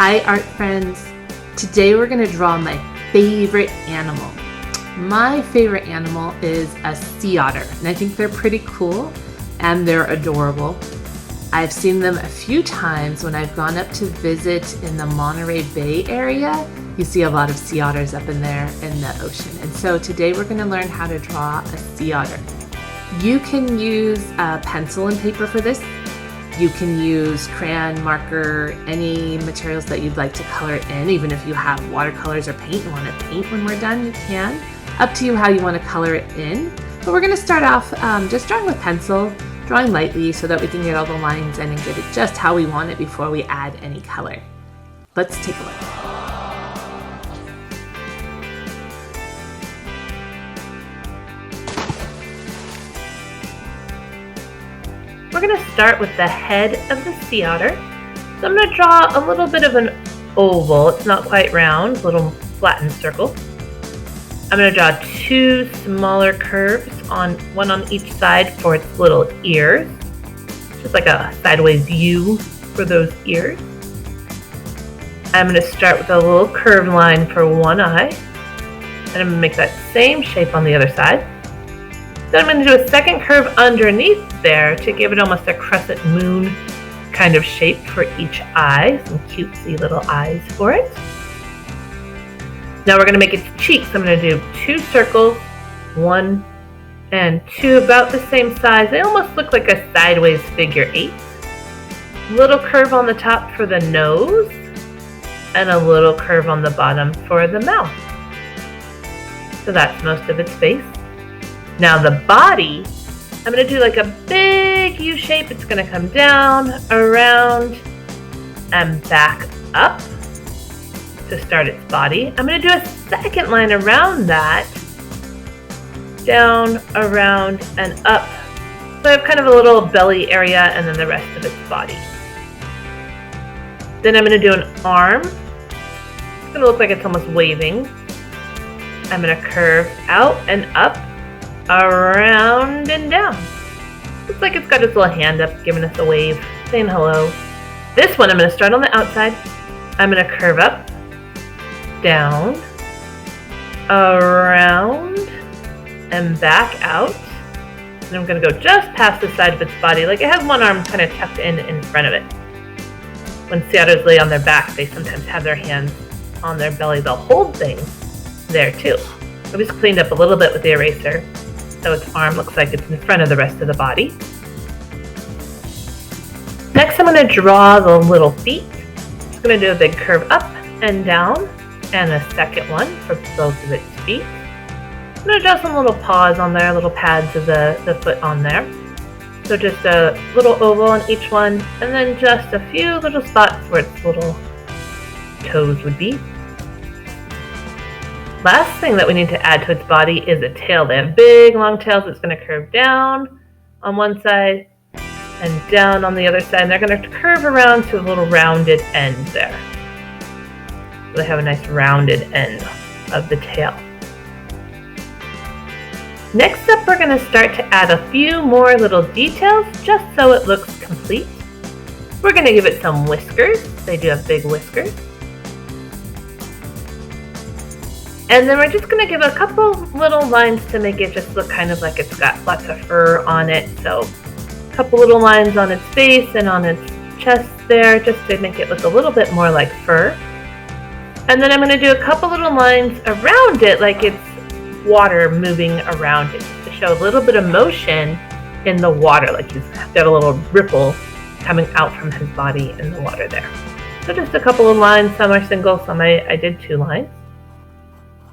Hi art friends! Today we're going to draw my favorite animal. My favorite animal is a sea otter, and I think they're pretty cool and they're adorable. I've seen them a few times when I've gone up to visit in the Monterey Bay area. You see a lot of sea otters up in there in the ocean. And so today we're going to learn how to draw a sea otter. You can use pencil and paper for this. You can use crayon, marker, any materials that you'd like to color it in. Even if you have watercolors or paint, you want to paint when we're done, you can. Up to you how you want to color it in. But we're going to start off just drawing with pencil, drawing lightly so that we can get all the lines in and get it just how we want it before we add any color. Let's take a look. We're going to start with the head of the sea otter. So I'm going to draw a little bit of an oval. It's not quite round, a little flattened circle. I'm going to draw two smaller curves, one on each side for its little ears. Just like a sideways view for those ears. I'm going to start with a little curved line for one eye. And I'm going to make that same shape on the other side. Then I'm going to do a second curve underneath there to give it almost a crescent moon kind of shape for each eye. Some cutesy little eyes for it. Now we're going to make its cheeks. I'm going to do two circles, one and two about the same size. They almost look like a sideways figure eight. Little curve on the top for the nose and a little curve on the bottom for the mouth. So that's most of its face. Now the body, I'm going to do like a big U shape. It's going to come down, around, and back up to start its body. I'm going to do a second line around that, down, around, and up. So I have kind of a little belly area and then the rest of its body. Then I'm going to do an arm. It's going to look like it's almost waving. I'm going to curve out and up, around and down. Looks like it's got its little hand up, giving us a wave, saying hello. This one I'm going to start on the outside. I'm going to curve up, down, around, and back out. And I'm going to go just past the side of its body, like it has one arm kind of tucked in front of it. When sea otters lay on their back, they sometimes have their hands on their belly. They'll hold things there too. I just cleaned up a little bit with the eraser, so its arm looks like it's in front of the rest of the body. Next, I'm going to draw the little feet. Just going to do a big curve up and down, and a second one for both of its feet. I'm going to draw some little paws on there, little pads of the foot on there. So just a little oval on each one, and then just a few little spots where its little toes would be. Last thing that we need to add to its body is a tail. They have big, long tails. It's going to curve down on one side and down on the other side. And they're going to curve around to a little rounded end there. So they have a nice rounded end of the tail. Next up, we're going to start to add a few more little details just so it looks complete. We're going to give it some whiskers. They do have big whiskers. And then we're just going to give a couple little lines to make it just look kind of like it's got lots of fur on it. So a couple little lines on its face and on its chest there just to make it look a little bit more like fur. And then I'm going to do a couple little lines around it like it's water moving around it to show a little bit of motion in the water, like he's got a little ripple coming out from his body in the water there. So just a couple of lines. Some are single, some I did two lines.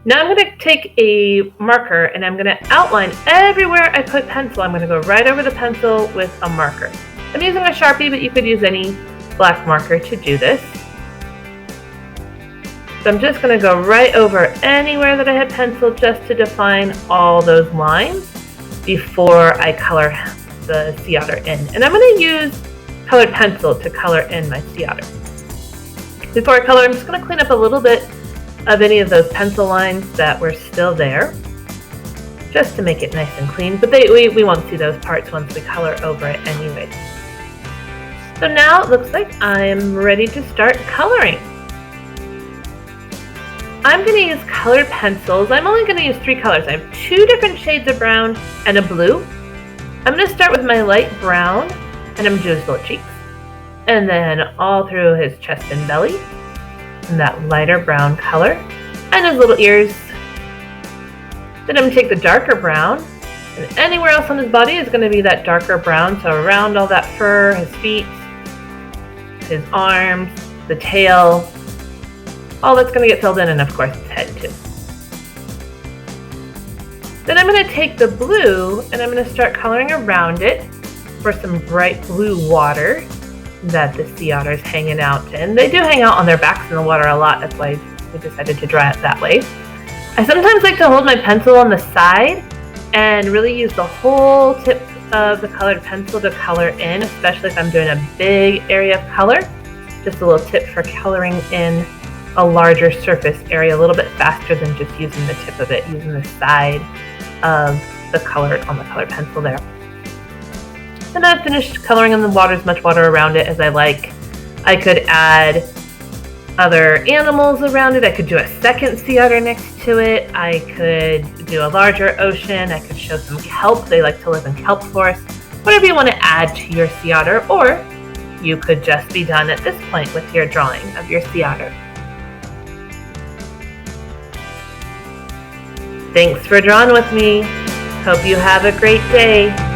Now I'm going to take a marker and I'm going to outline everywhere I put pencil. I'm going to go right over the pencil with a marker. I'm using a Sharpie, but you could use any black marker to do this. So I'm just going to go right over anywhere that I had pencil just to define all those lines before I color the sea otter in. And I'm going to use colored pencil to color in my sea otter. Before I color, I'm just going to clean up a little bit of any of those pencil lines that were still there, just to make it nice and clean, but we won't see those parts once we color over it anyway. So now it looks like I'm ready to start coloring. I'm going to use colored pencils. I'm only going to use 3 colors. I have 2 different shades of brown and a blue. I'm going to start with my light brown, and I'm going to do his little cheeks. And then all through his chest and belly, in that lighter brown color, and his little ears. Then I'm going to take the darker brown, and anywhere else on his body is going to be that darker brown. So around all that fur, his feet, his arms, the tail, all that's going to get filled in, and of course his head too. Then I'm going to take the blue and I'm going to start coloring around it for some bright blue water that the sea otter is hanging out in. They do hang out on their backs in the water a lot. That's why we decided to draw it that way. I sometimes like to hold my pencil on the side and really use the whole tip of the colored pencil to color in, especially if I'm doing a big area of color. Just a little tip for coloring in a larger surface area a little bit faster than just using the tip of it, using the side of the color on the colored pencil there. And I've finished coloring in the water, as much water around it as I like. I could add other animals around it. I could do a second sea otter next to it. I could do a larger ocean. I could show some kelp. They like to live in kelp forests. Whatever you want to add to your sea otter, or you could just be done at this point with your drawing of your sea otter. Thanks for drawing with me. Hope you have a great day.